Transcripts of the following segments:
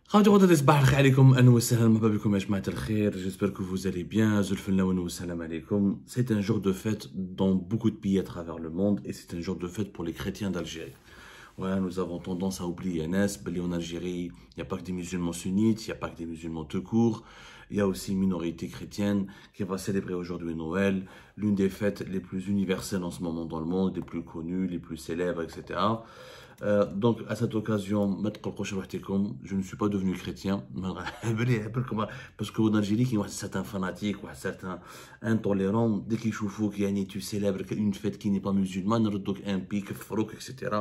J'espère que vous allez bien. C'est un jour de fête dans beaucoup de pays à travers le monde et c'est un jour de fête pour les chrétiens d'Algérie. Ouais, nous avons tendance à oublier Enes, en Algérie, il n'y a pas que des musulmans sunnites, il n'y a pas que des musulmans tout court, il y a aussi une minorité chrétienne qui va célébrer aujourd'hui Noël, l'une des fêtes les plus universelles en ce moment dans le monde, les plus connues, les plus célèbres, etc. Donc, à cette occasion, je ne suis pas devenu chrétien, parce qu'en Algérie, il y a certains fanatiques, certains intolérants, dès qu'ils chauffent, tu célèbres une fête qui n'est pas musulmane, donc un pic, froc, etc.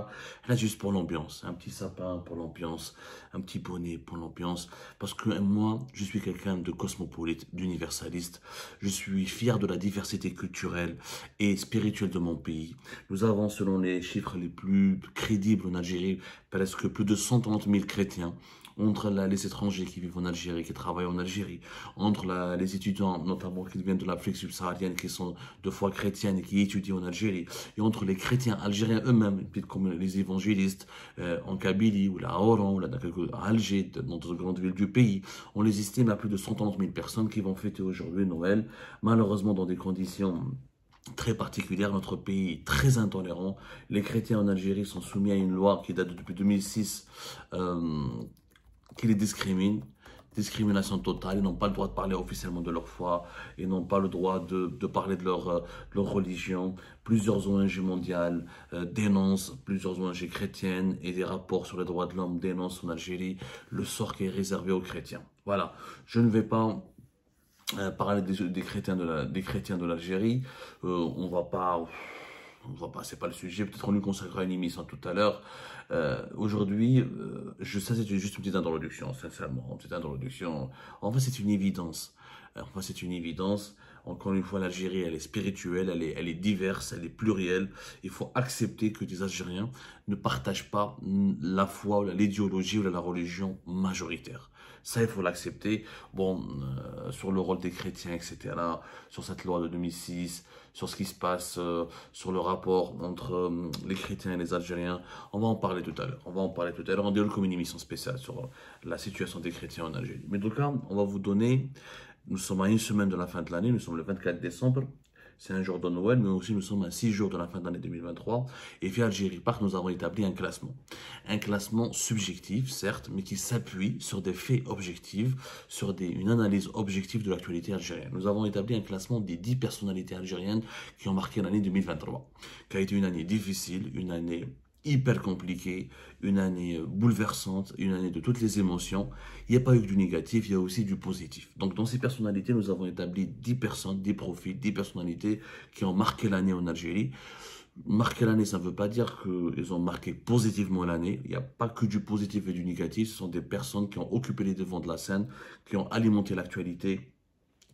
Là, juste pour l'ambiance, un petit sapin pour l'ambiance, un petit bonnet pour l'ambiance, parce que moi, je suis quelqu'un de cosmopolite, d'universaliste, je suis fier de la diversité culturelle et spirituelle de mon pays. Nous avons, selon les chiffres les plus crédibles en Algérie, presque plus de 130 000 chrétiens, entre les étrangers qui vivent en Algérie, qui travaillent en Algérie, entre les étudiants, notamment qui viennent de l'Afrique subsaharienne, qui sont de foi chrétienne et qui étudient en Algérie, et entre les chrétiens algériens eux-mêmes, comme les évangélistes en Kabylie, ou à Oran, ou à Alger, dans d'autres grandes villes du pays. On les estime à plus de 130 000 personnes qui vont fêter aujourd'hui Noël, malheureusement dans des conditions très particulière, notre pays est très intolérant. Les chrétiens en Algérie sont soumis à une loi qui date depuis 2006 qui les discrimine. Discrimination totale, ils n'ont pas le droit de parler officiellement de leur foi, ils n'ont pas le droit de parler de leur religion. Plusieurs ONG mondiales dénoncent, plusieurs ONG chrétiennes et des rapports sur les droits de l'homme dénoncent en Algérie le sort qui est réservé aux chrétiens. Voilà, je ne vais pas parler des chrétiens de l'Algérie. On va pas, c'est pas le sujet. Peut-être on lui consacrera une émission tout à l'heure. Aujourd'hui, ça c'est juste une petite introduction, sincèrement, une petite introduction. En fait, c'est une évidence. Enfin, c'est une évidence. Encore une fois, l'Algérie, elle est spirituelle, elle est diverse, elle est plurielle. Il faut accepter que des Algériens ne partagent pas la foi, l'idéologie ou la religion majoritaire. Ça, il faut l'accepter. Bon, sur le rôle des chrétiens, etc., sur cette loi de 2006, sur ce qui se passe, sur le rapport entre les chrétiens et les Algériens, on va en parler tout à l'heure. On va en parler tout à l'heure. On déroule comme une émission spéciale sur la situation des chrétiens en Algérie. Mais en tout cas, on va vous donner. Nous sommes à une semaine de la fin de l'année, nous sommes le 24 décembre, c'est un jour de Noël, mais aussi nous sommes à 6 jours de la fin de l'année 2023. Et via Algérie Park, nous avons établi un classement. Un classement subjectif, certes, mais qui s'appuie sur des faits objectifs, sur une analyse objective de l'actualité algérienne. Nous avons établi un classement des 10 personnalités algériennes qui ont marqué l'année 2023, qui a été une année difficile, une année hyper compliquée, une année bouleversante, une année de toutes les émotions. Il n'y a pas eu que du négatif, il y a aussi du positif. Donc dans ces personnalités, nous avons établi 10 personnes, 10 profils, 10 personnalités qui ont marqué l'année en Algérie. Marquer l'année, ça ne veut pas dire qu'ils ont marqué positivement l'année. Il n'y a pas que du positif et du négatif. Ce sont des personnes qui ont occupé les devants de la scène, qui ont alimenté l'actualité,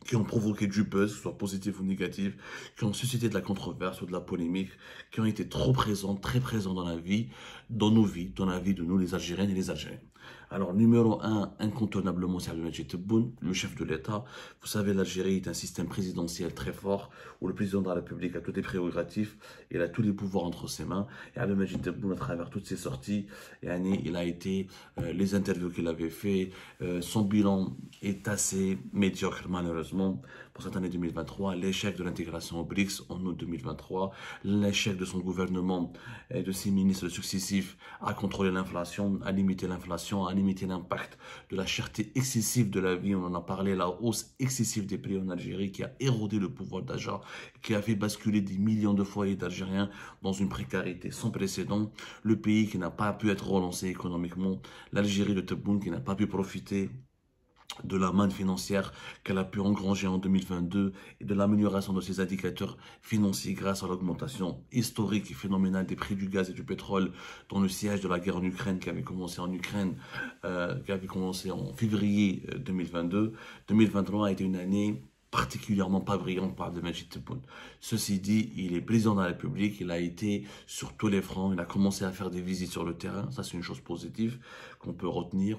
qui ont provoqué du buzz, que ce soit positif ou négatif, qui ont suscité de la controverse ou de la polémique, qui ont été trop présents, très présents dans la vie, dans nos vies, dans la vie de nous, les Algériennes et les Algériens. Alors, numéro 1, incontournablement, c'est Abdelmadjid Tebboune, le chef de l'État. Vous savez, l'Algérie est un système présidentiel très fort, où le président de la République a toutes les prérogatives, il a tous les pouvoirs entre ses mains. Et Abdelmadjid Tebboune, à travers toutes ses sorties, il a été, les interviews qu'il avait fait, son bilan est assez médiocre, malheureusement, pour cette année 2023. L'échec de l'intégration au BRICS en août 2023, l'échec de son gouvernement et de ses ministres successifs à contrôler l'inflation, à limiter l'inflation, à limiter l'impact de la cherté excessive de la vie. On en a parlé, la hausse excessive des prix en Algérie qui a érodé le pouvoir d'achat, qui a fait basculer des millions de foyers d'Algériens dans une précarité sans précédent. Le pays qui n'a pas pu être relancé économiquement, l'Algérie de Tebboune qui n'a pas pu profiter de la manne financière qu'elle a pu engranger en 2022 et de l'amélioration de ses indicateurs financiers grâce à l'augmentation historique et phénoménale des prix du gaz et du pétrole dans le siège de la guerre en Ukraine qui avait commencé en Ukraine, qui avait commencé en février 2022. 2023 a été une année particulièrement pas brillante par Abdelmadjid Tebboune. Ceci dit, il est président de la République, il a été sur tous les fronts, il a commencé à faire des visites sur le terrain, ça c'est une chose positive qu'on peut retenir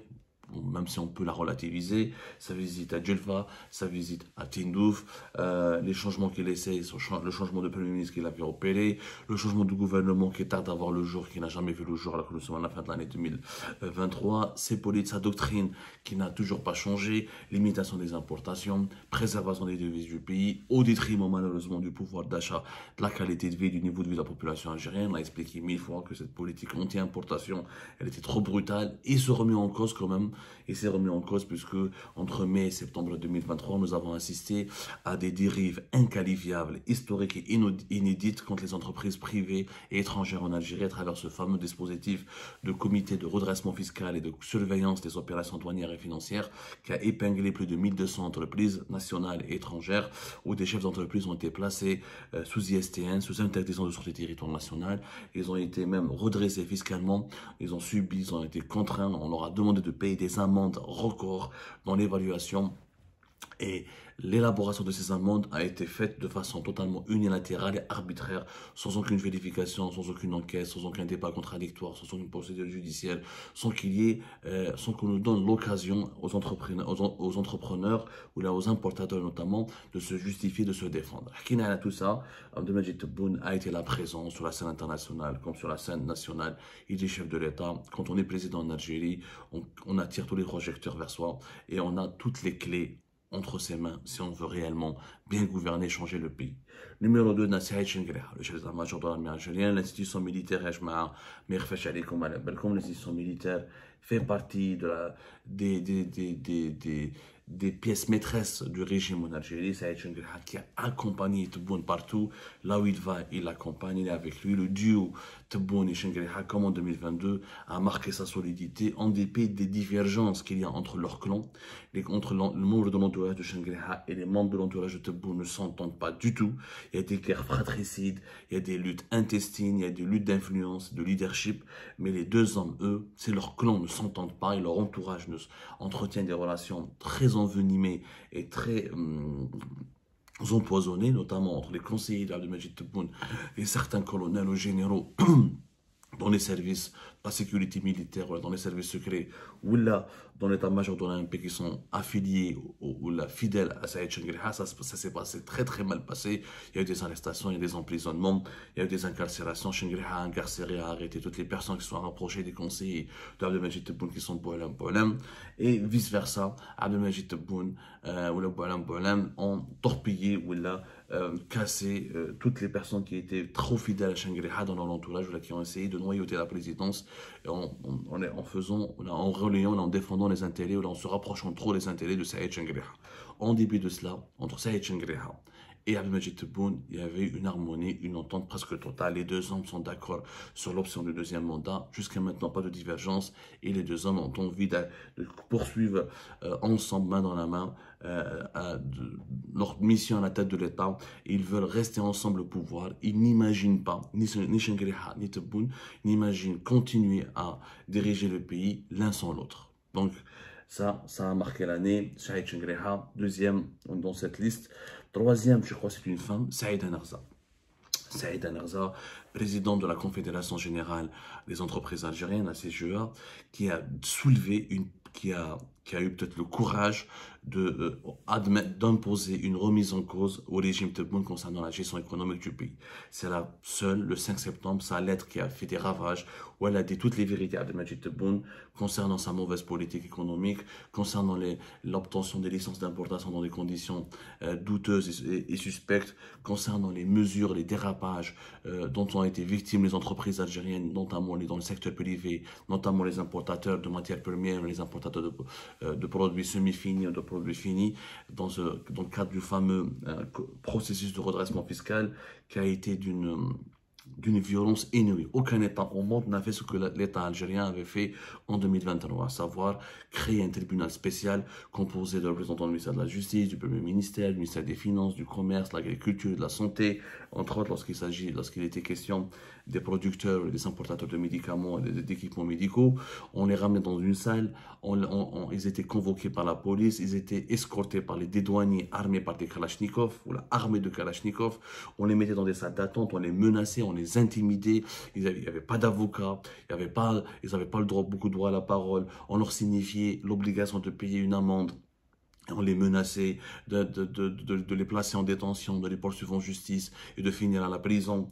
même si on peut la relativiser, sa visite à Djelfa, sa visite à Tindouf, les changements qu'il essaie, le changement de Premier ministre qu'il avait opéré, le changement de gouvernement qui tarde à voir le jour, qui n'a jamais vu le jour alors que nous sommes à la fin de l'année 2023, sa doctrine qui n'a toujours pas changé, limitation des importations, préservation des devises du pays, au détriment malheureusement du pouvoir d'achat, de la qualité de vie, du niveau de vie de la population algérienne. On a expliqué 1000 fois que cette politique anti-importation, elle était trop brutale et se remet en cause quand même. Et s'est remis en cause puisque entre mai et septembre 2023, nous avons assisté à des dérives inqualifiables, historiques et inédites contre les entreprises privées et étrangères en Algérie à travers ce fameux dispositif de comité de redressement fiscal et de surveillance des opérations douanières et financières qui a épinglé plus de 1200 entreprises nationales et étrangères où des chefs d'entreprise ont été placés sous ISTN, sous interdiction de sortie du territoire national. Ils ont été même redressés fiscalement, ils ont été contraints, on leur a demandé de payer des amendes records dans l'évaluation et l'élaboration de ces amendes a été faite de façon totalement unilatérale et arbitraire, sans aucune vérification, sans aucune enquête, sans aucun débat contradictoire, sans aucune procédure judiciaire, sans qu'on nous donne l'occasion aux entrepreneurs ou là aux importateurs notamment de se justifier, de se défendre. À tout ça, Abdelmadjid Tebboune a été la présence sur la scène internationale comme sur la scène nationale. Il est chef de l'État. Quand on est président en Algérie, on attire tous les projecteurs vers soi et on a toutes les clés entre ses mains si on veut réellement bien gouverner, changer le pays. Numéro 2, Saïd Chenguereha, le chef d'état-major de l'armée algérienne. L'institution militaire, l'institution militaire fait partie des pièces maîtresses du régime en Algérie. Saïd Chenguereha qui a accompagné Tebboune partout, là où il va, il l'accompagne, il est avec lui. Le duo Tebboune et Chenguereha, comme en 2022, a marqué sa solidité en dépit des divergences qu'il y a entre leurs clans. Entre le membre de l'entourage de Chenguereha et les membres de l'entourage de Tebboune ne s'entendent pas du tout. Il y a des guerres fratricides, il y a des luttes intestines, il y a des luttes d'influence, de leadership, mais les deux hommes, eux, c'est leur clan ne s'entendent pas et leur entourage entretient des relations très envenimées et très empoisonnées, notamment entre les conseillers d'Abdelmadjid Tebboune et certains colonels ou généraux dans les services de la sécurité militaire, ou dans les services secrets, ou là, dans l'état-major de l'Olympique, qui sont affiliés ou là, fidèles à Saïd Chenguereha. Ça s'est passé très mal passé. Il y a eu des arrestations, il y a eu des emprisonnements, il y a eu des incarcérations. Chenguereha a incarcéré, a arrêté toutes les personnes qui sont rapprochées des conseillers d'Abdelmadjid Tebboune qui sont Boualem, et vice-versa. Abdelmadjid Tebboune ou le Boualem ont torpillé ou là, cassé toutes les personnes qui étaient trop fidèles à Chenguereha dans leur entourage ou là, qui ont essayé de noyauter la présidence en relayant, en défendant les intérêts, ou en se rapprochant trop des intérêts de Saïd Chenguereha. En début de cela, entre Saïd Chenguereha et Abdelmadjid Tebboune, il y avait une harmonie, une entente presque totale. Les deux hommes sont d'accord sur l'option du deuxième mandat. Jusqu'à maintenant, pas de divergence. Et les deux hommes ont envie de poursuivre ensemble, main dans la main, leur mission à la tête de l'État. Ils veulent rester ensemble au pouvoir. Ils n'imaginent pas, ni Chenguereha, ni Tebboune, n'imaginent continuer à diriger le pays l'un sans l'autre. Donc, ça a marqué l'année. Saïd Chenguereha, deuxième dans cette liste. Troisième, je crois, c'est une femme, Saïda Narza. Saïda Narza, président de la Confédération Générale des Entreprises Algériennes, la CGEA, qui a soulevé qui a eu peut-être le courage d'imposer une remise en cause au régime Tebboune concernant la gestion économique du pays. C'est la seule, le 5 septembre, sa lettre qui a fait des ravages, où elle a dit toutes les vérités à Abdelmadjid Tebboune concernant sa mauvaise politique économique, concernant l'obtention des licences d'importation dans des conditions douteuses et suspectes, concernant les mesures, les dérapages dont ont été victimes les entreprises algériennes, notamment dans le secteur privé, notamment les importateurs de matières premières, les importateurs de produits semi-finis ou de produits finis, dans le cadre du fameux processus de redressement fiscal qui a été d'une violence inouïe. Aucun État au monde n'a fait ce que l'État algérien avait fait en 2023, à savoir créer un tribunal spécial composé de représentants du ministère de la Justice, du Premier ministère, du ministère des Finances, du Commerce, de l'Agriculture, de la Santé, entre autres lorsqu'il était question des producteurs et des importateurs de médicaments et d'équipements médicaux. On les ramenait dans une salle, ils étaient convoqués par la police, ils étaient escortés par des douaniers armés par des Kalachnikov ou l'armée de Kalachnikov. On les mettait dans des salles d'attente, on les menaçait, on on les intimidait, il n'y avait pas d'avocat, ils n'avaient pas le droit, beaucoup de droit à la parole, on leur signifiait l'obligation de payer une amende. On les menaçait de les placer en détention, de les poursuivre en justice et de finir à la prison.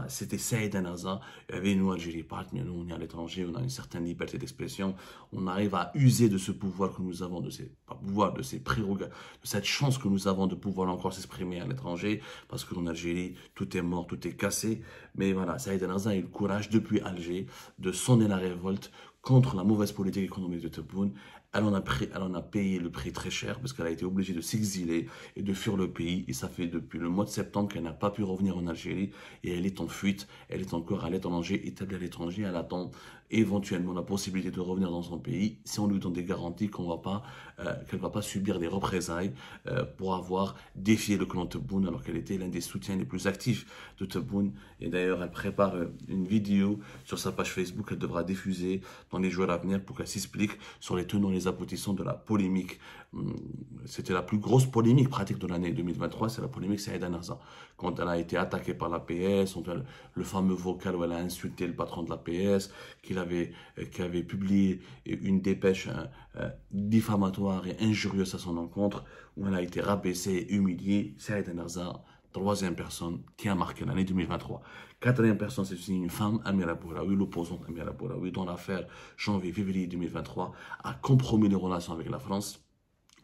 C'était Saïd Anaza. Il y avait nous, Algérie, nous, on est à l'étranger, on a une certaine liberté d'expression. On arrive à user de ce pouvoir que nous avons, de ces prérogatives, de cette chance que nous avons de pouvoir encore s'exprimer à l'étranger. Parce qu'en Algérie, tout est mort, tout est cassé. Mais voilà, Saïd Anaza a eu le courage, depuis Alger, de sonner la révolte contre la mauvaise politique économique de Tebboune. Elle en a payé le prix très cher parce qu'elle a été obligée de s'exiler et de fuir le pays. Et ça fait depuis le mois de septembre qu'elle n'a pas pu revenir en Algérie. Et elle est en fuite. Elle est encore à l'étranger, établie à l'étranger. Elle attend éventuellement la possibilité de revenir dans son pays si on lui donne des garanties qu'elle ne va pas subir des représailles pour avoir défié le clan Tebboune alors qu'elle était l'un des soutiens les plus actifs de Tebboune. Et d'ailleurs, elle prépare une vidéo sur sa page Facebook qu'elle devra diffuser dans les jours à venir pour qu'elle s'explique sur les tenants et les aboutissants de la polémique. C'était la plus grosse polémique pratique de l'année 2023, c'est la polémique Saïd Anaza. Quand elle a été attaquée par l'APS, le fameux vocal où elle a insulté le patron de l'APS, qui avait publié une dépêche diffamatoire et injurieuse à son encontre, où elle a été rabaissée et humiliée. Saïd Anaza, troisième personne qui a marqué l'année 2023. Quatrième personne, c'est une femme, Amira Bouraoui, l'opposante Amira Bouraoui, dont l'affaire janvier-février 2023 a compromis les relations avec la France.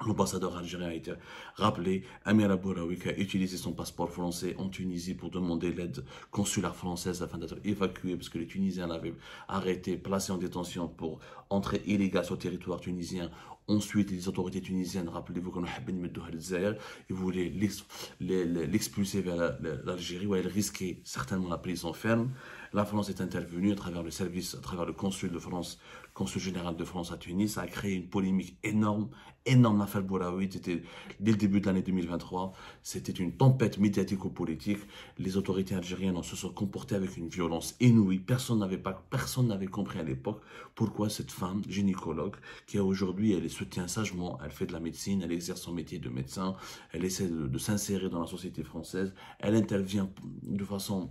L'ambassadeur algérien a été rappelé. Amira Bouraoui qui a utilisé son passeport français en Tunisie pour demander l'aide consulaire française afin d'être évacué parce que les Tunisiens l'avaient arrêté, placé en détention pour entrée illégale sur le territoire tunisien. Ensuite, les autorités tunisiennes, rappelez-vous qu'on a ils voulaient l'expulser vers l'Algérie où elle risquait certainement la prison ferme. La France est intervenue à travers le service, à travers le consul de France, consul général de France à Tunis. Ça a créé une polémique énorme, l'affaire Bouraoui. C'était dès le début de l'année 2023. C'était une tempête médiatico-politique. Les autorités algériennes se sont comportées avec une violence inouïe. Personne n'avait compris à l'époque pourquoi cette femme, gynécologue, qui aujourd'hui, elle se tient sagement, elle fait de la médecine, elle exerce son métier de médecin, elle essaie de s'insérer dans la société française, elle intervient de façon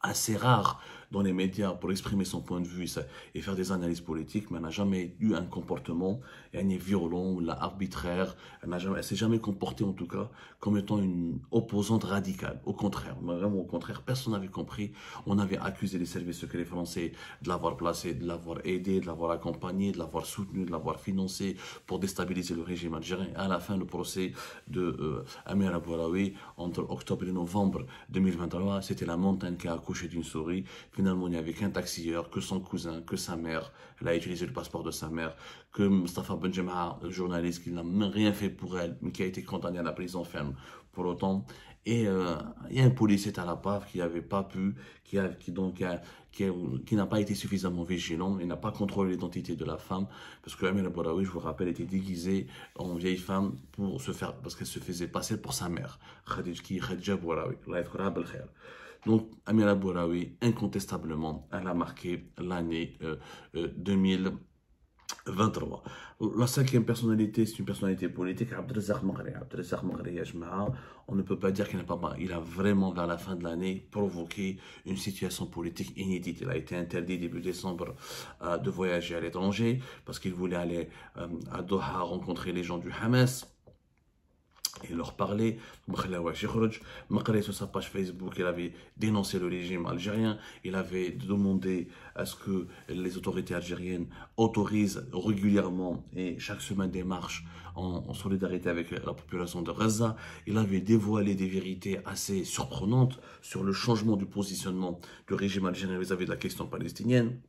assez rare dans les médias pour exprimer son point de vue et faire des analyses politiques, mais elle n'a jamais eu un comportement violent ou arbitraire. Elle s'est jamais comportée en tout cas comme étant une opposante radicale. Au contraire, vraiment au contraire, personne n'avait compris. On avait accusé les services secrets français de l'avoir placée, de l'avoir aidée, de l'avoir accompagnée, de l'avoir soutenue, de l'avoir financée pour déstabiliser le régime algérien. À la fin, le procès de Amira Bouraoui entre octobre et novembre 2023, c'était la montagne qui a accouché d'une souris. Finalement, il n'y avait qu'un taxieur, que son cousin, que sa mère. Elle a utilisé le passeport de sa mère. Que Mustafa Benjema, le journaliste, qui n'a même rien fait pour elle, mais qui a été condamné à la prison ferme pour autant. Et il y a un policier à la PAF qui n'avait pas pu, qui n'a pas été suffisamment vigilant, il n'a pas contrôlé l'identité de la femme, parce que Amira Bouraoui, je vous rappelle, était déguisée en vieille femme parce qu'elle se faisait passer pour sa mère, Khadija Bouraoui. Donc, Amira Bouraoui, incontestablement, elle a marqué l'année 2023. La cinquième personnalité, c'est une personnalité politique, Abdelrazak Maghri. Abdelrazak Maghri, on ne peut pas dire qu'il n'a pas mal. Il a vraiment, vers la fin de l'année, provoqué une situation politique inédite. Il a été interdit début décembre de voyager à l'étranger parce qu'il voulait aller à Doha rencontrer les gens du Hamas et leur parler. Maghri, sur sa page Facebook, il avait dénoncé le régime algérien. Il avait demandé à ce que les autorités algériennes autorisent régulièrement et chaque semaine des marches en solidarité avec la population de Gaza. Il avait dévoilé des vérités assez surprenantes sur le changement du positionnement du régime algérien vis-à-vis de la question palestinienne.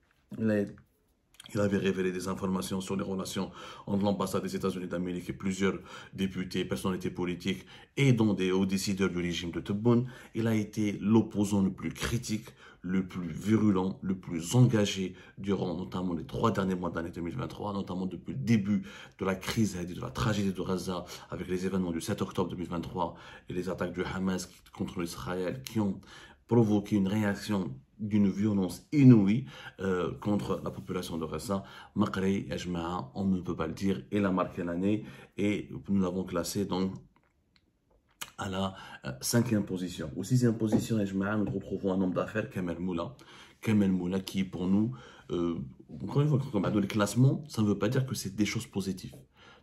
Il avait révélé des informations sur les relations entre l'ambassade des États-Unis d'Amérique et plusieurs députés, personnalités politiques et dont des hauts décideurs du régime de Tebboune. Il a été l'opposant le plus critique, le plus virulent, le plus engagé durant notamment les 3 derniers mois de l'année 2023, notamment depuis le début de la crise et de la tragédie de Gaza avec les événements du 7 octobre 2023 et les attaques du Hamas contre Israël qui ont provoqué une réaction d'une violence inouïe contre la population de Gaza. Maghri, on ne peut pas le dire, il a marqué l'année et nous l'avons classé donc à la cinquième position. Au sixième position, nous retrouvons un homme d'affaires, Kamel Moula. Kamel Moula qui, pour nous, encore une fois, quand on regarde les classements, ça ne veut pas dire que c'est des choses positives.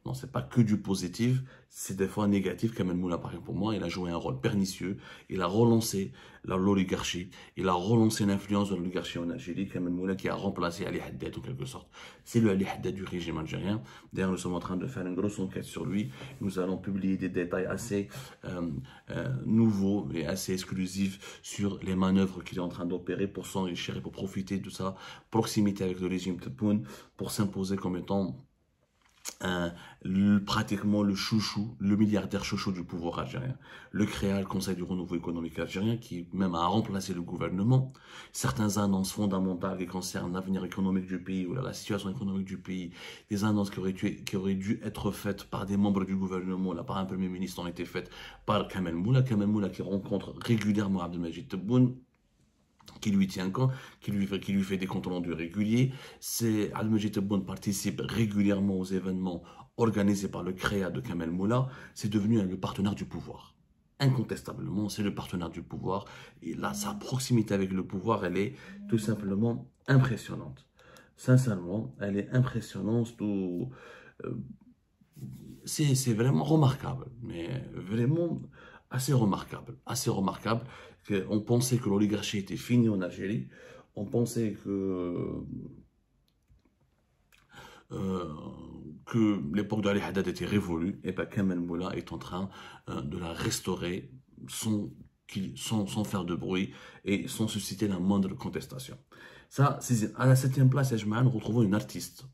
Non, c'est pas que du positif, c'est des fois négatif. Kamel Moula, par exemple, pour moi, il a joué un rôle pernicieux. Il a relancé l'oligarchie. Il a relancé l'influence de l'oligarchie en Algérie. Kamel Moula qui a remplacé Ali Haddad en quelque sorte. C'est le Ali Haddad du régime algérien. D'ailleurs, nous sommes en train de faire une grosse enquête sur lui. Nous allons publier des détails assez nouveaux et assez exclusifs sur les manœuvres qu'il est en train d'opérer pour s'enrichir et pour profiter de sa proximité avec le régime Tebboune pour s'imposer comme étant pratiquement le chouchou, le milliardaire chouchou du pouvoir algérien. Le CREA, le Conseil du renouveau économique algérien, qui même a remplacé le gouvernement. Certaines annonces fondamentales qui concernent l'avenir économique du pays ou la situation économique du pays, des annonces qui auraient dû être faites par des membres du gouvernement, là, par un premier ministre, ont été faites par Kamel Moula. Kamel Moula qui rencontre régulièrement Abdelmajid Tebboune, qui lui tient compte, qui lui fait des comptes rendus réguliers. Abdelmajid Tebboune participe régulièrement aux événements organisés par le CREA de Kamel Moula. C'est devenu le partenaire du pouvoir. Incontestablement, c'est le partenaire du pouvoir. Et là, sa proximité avec le pouvoir, elle est tout simplement impressionnante. Sincèrement, elle est impressionnante. C'est vraiment remarquable, mais vraiment assez remarquable. Assez remarquable. On pensait que l'oligarchie était finie en Algérie. On pensait que l'époque d'Ali Haddad était révolue. Et bien Kamel Moula est en train de la restaurer sans faire de bruit et sans susciter la moindre contestation. Ça, à la septième place, nous retrouvons une artiste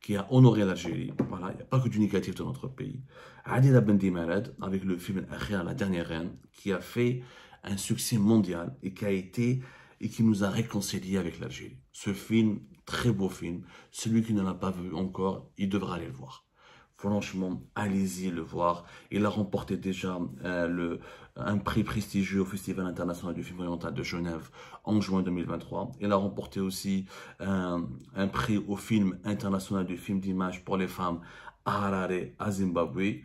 qui a honoré l'Algérie. Voilà, il n'y a pas que du négatif de notre pays. Adila Bendimalad, avec le film Akhira, la dernière reine, qui a fait un succès mondial et qui nous a réconciliés avec l'Algérie. Ce film, très beau film, celui qui ne l'a pas vu encore, il devra aller le voir. Franchement, allez-y le voir. Il a remporté déjà un prix prestigieux au Festival international du film oriental de Genève en juin 2023. Il a remporté aussi un prix au film international du film d'image pour les femmes à Harare, à Zimbabwe.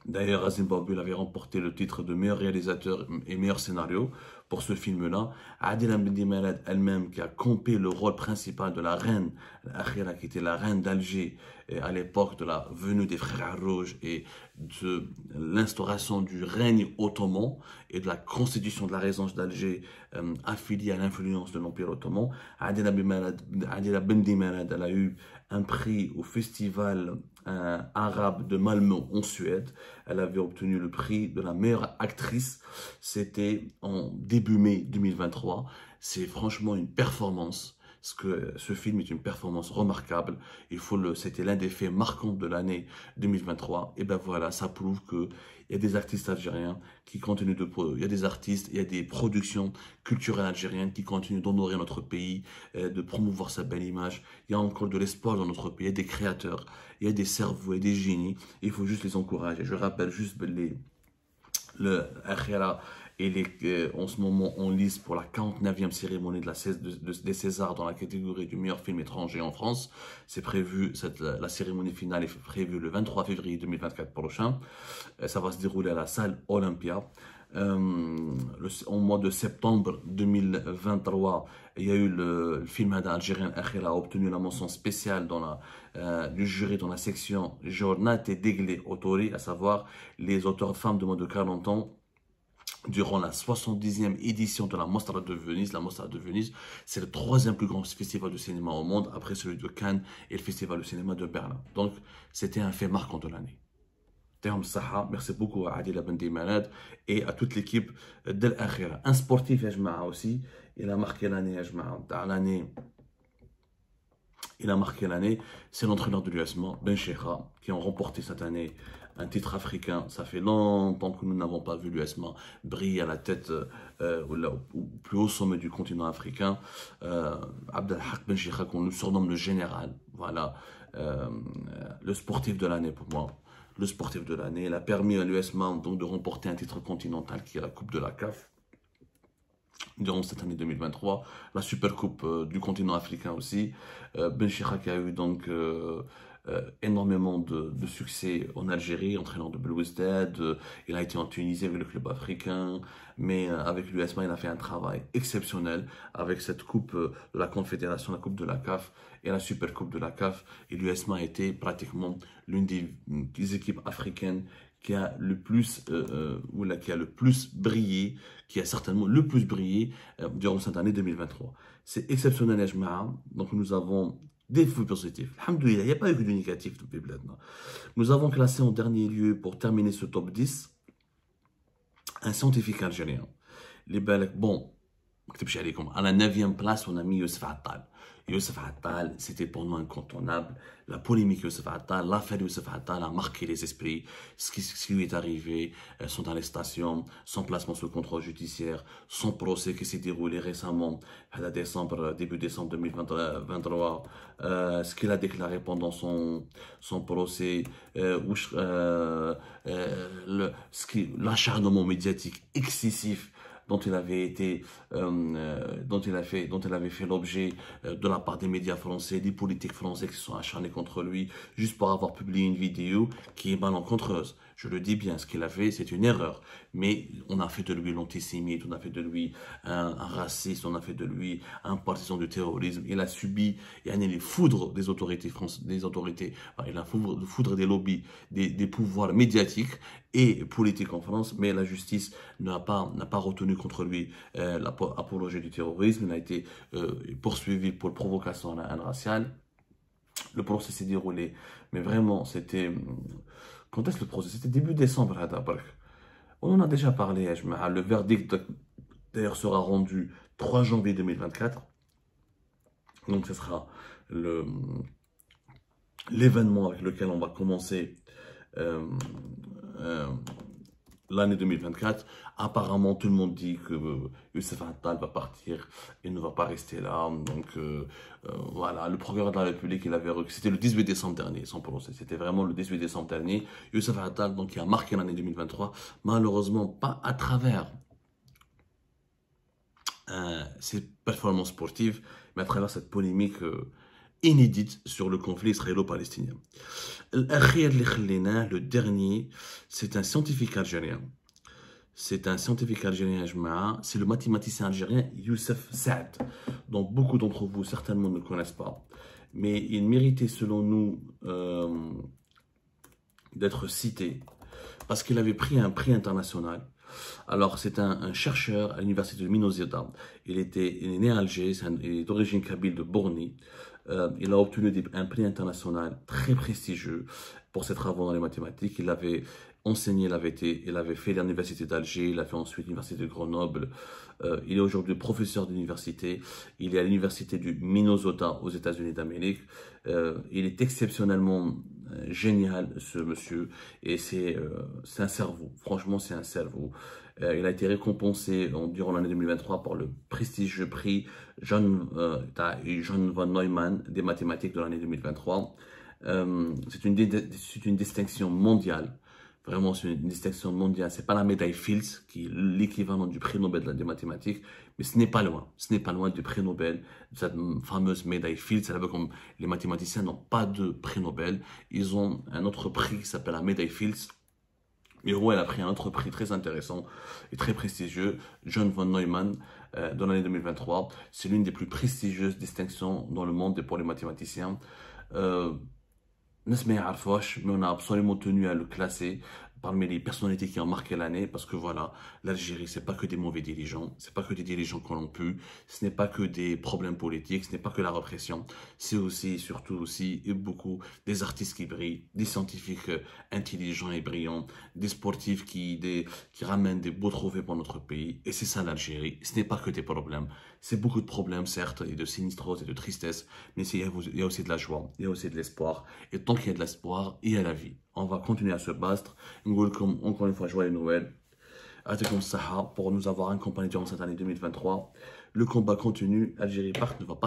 D'ailleurs, à Zimbabwe, il avait remporté le titre de meilleur réalisateur et meilleur scénario pour ce film-là. Adila Bendimalad elle-même, qui a campé le rôle principal de la reine, Akhira, qui était la reine d'Alger à l'époque de la venue des frères Rouges et de l'instauration du règne ottoman et de la constitution de la régence d'Alger affiliée à l'influence de l'Empire ottoman. Adila Bendimalad, elle a eu un prix au festival arabe de Malmö en Suède. Elle avait obtenu le prix de la meilleure actrice. C'était en début mai 2023. C'est franchement une performance. Ce film est une performance remarquable. C'était l'un des faits marquants de l'année 2023. Et ben voilà, ça prouve que il y a des artistes algériens qui continuent il y a des artistes, il y a des productions culturelles algériennes qui continuent d'honorer notre pays, de promouvoir sa belle image. Il y a encore de l'espoir dans notre pays, il y a des créateurs, il y a des cerveaux et des génies. Il faut juste les encourager. Je rappelle juste le Akhira en ce moment en lice pour la 49e cérémonie des Césars dans la catégorie du meilleur film étranger en France. C'est prévu, la cérémonie finale est prévue le 23 février 2024 prochain. Ça va se dérouler à la salle Olympia. Au mois de septembre 2023, il y a eu le film algérien Akhira a obtenu la mention spéciale du jury dans la section Giornate degli Autori, à savoir les auteurs femmes de moins de 40 ans. Durant la 70e édition de la Mostra de Venise, c'est le troisième plus grand festival de cinéma au monde, après celui de Cannes et le festival de cinéma de Berlin. Donc, c'était un fait marquant de l'année. Merci beaucoup à Adila Bendimalad et à toute l'équipe d'Al Akhira. Un sportif, aussi, il a marqué l'année, c'est l'entraîneur de l'USMA, Ben Cheikha, qui ont remporté cette année un titre africain. Ça fait longtemps que nous n'avons pas vu l'USMA briller à la tête au plus haut sommet du continent africain. Abdelhak Ben Cheikha, qu'on nous surnomme le général. Voilà, le sportif de l'année pour moi. Le sportif de l'année. Il a permis à l'USMA donc de remporter un titre continental qui est la Coupe de la CAF durant cette année 2023, la Supercoupe du continent africain aussi. Ben Cheikha qui a eu donc énormément de succès en Algérie, entraîneur de Belouizdad. Il a été en Tunisie avec le club africain, mais avec l'USMA, il a fait un travail exceptionnel avec cette coupe de la Confédération, la coupe de la CAF et la Super Coupe de la CAF. Et l'USMA a été pratiquement l'une des équipes africaines qui a le plus, qui a le plus brillé, qui a certainement le plus brillé durant cette année 2023. C'est exceptionnel, ya jma'a. Donc nous avons des flux positifs. Alhamdoulilah, il n'y a pas eu que du négatif depuis Bladna. Nous avons classé en dernier lieu, pour terminer ce top 10, un scientifique algérien. Les balak, bon, à la 9e place, on a mis Youssef Attal. Youssef Attal, c'était pour nous incontournable. La polémique Youssef Attal, l'affaire Youssef Attal a marqué les esprits. Ce qui lui est arrivé, son arrestation, son placement sous contrôle judiciaire, son procès qui s'est déroulé récemment, début décembre 2023, ce qu'il a déclaré pendant son procès, l'acharnement médiatique excessif dont il avait été, dont il avait fait l'objet de la part des médias français, des politiques français qui se sont acharnés contre lui, juste pour avoir publié une vidéo qui est malencontreuse. Je le dis bien, ce qu'il a fait, c'est une erreur. Mais on a fait de lui l'antisémite, on a fait de lui un raciste, on a fait de lui un partisan du terrorisme. Il a subi les foudres des autorités françaises, il a foudre des lobbies, des pouvoirs médiatiques et politiques en France, mais la justice n'a pas retenu contre lui l'apologie du terrorisme. Il a été poursuivi pour provocation à la haine raciale. Le procès s'est déroulé, mais vraiment, c'était... Quand est-ce le procès? C'était début décembre. On en a déjà parlé. Le verdict, d'ailleurs, sera rendu 3 janvier 2024. Donc, ce sera l'événement avec lequel on va commencer l'année 2024. Apparemment, tout le monde dit que Youssef Attal va partir et ne va pas rester là. Donc, voilà, le procureur de la République, c'était le 18 décembre dernier, son procès. C'était vraiment le 18 décembre dernier. Youssef Attal, donc, qui a marqué l'année 2023, malheureusement, pas à travers ses performances sportives, mais à travers cette polémique inédite sur le conflit israélo-palestinien. Le dernier, c'est un scientifique algérien. C'est un scientifique algérien, c'est le mathématicien algérien Youssef Saad, dont beaucoup d'entre vous certainement ne connaissent pas. Mais il méritait, selon nous, d'être cité parce qu'il avait pris un prix international. Alors, c'est un chercheur à l'université de Minnesota. Il est né à Alger, il est d'origine kabyle de Borny. Il a obtenu un prix international très prestigieux pour ses travaux dans les mathématiques. Il avait enseigné, il avait fait l'université d'Alger, il a fait ensuite l'université de Grenoble. Il est aujourd'hui professeur d'université. Il est à l'université du Minnesota aux États-Unis d'Amérique. Il est exceptionnellement génial, ce monsieur, et c'est un cerveau. Franchement, c'est un cerveau. Il a été récompensé durant l'année 2023 par le prestigieux prix John von Neumann des mathématiques de l'année 2023. C'est une distinction mondiale. Vraiment, c'est une distinction mondiale. C'est pas la médaille Fields, qui est l'équivalent du prix Nobel des mathématiques, mais ce n'est pas loin. Ce n'est pas loin du prix Nobel, cette fameuse médaille Fields. C'est comme les mathématiciens n'ont pas de prix Nobel. Ils ont un autre prix qui s'appelle la médaille Fields. Et elle a pris un autre prix très intéressant et très prestigieux, John von Neumann, dans l'année 2023. C'est l'une des plus prestigieuses distinctions dans le monde pour les mathématiciens. Mais on a absolument tenu à le classer parmi les personnalités qui ont marqué l'année, parce que voilà, l'Algérie, c'est pas que des mauvais dirigeants, c'est pas que des dirigeants corrompus, ce n'est pas que des problèmes politiques, ce n'est pas que la répression, c'est aussi, surtout aussi, et beaucoup des artistes qui brillent, des scientifiques intelligents et brillants, des sportifs qui ramènent des beaux trophées pour notre pays, et c'est ça l'Algérie. Ce n'est pas que des problèmes, c'est beaucoup de problèmes, certes, et de sinistrose et de tristesse, mais il y a aussi de la joie, il y a aussi de l'espoir, et tant qu'il y a de l'espoir, il y a la vie. On va continuer à se battre. Encore une fois, joyeux Noël. Pour nous avoir accompagnés durant cette année 2023. Le combat continue. Algérie ne va pas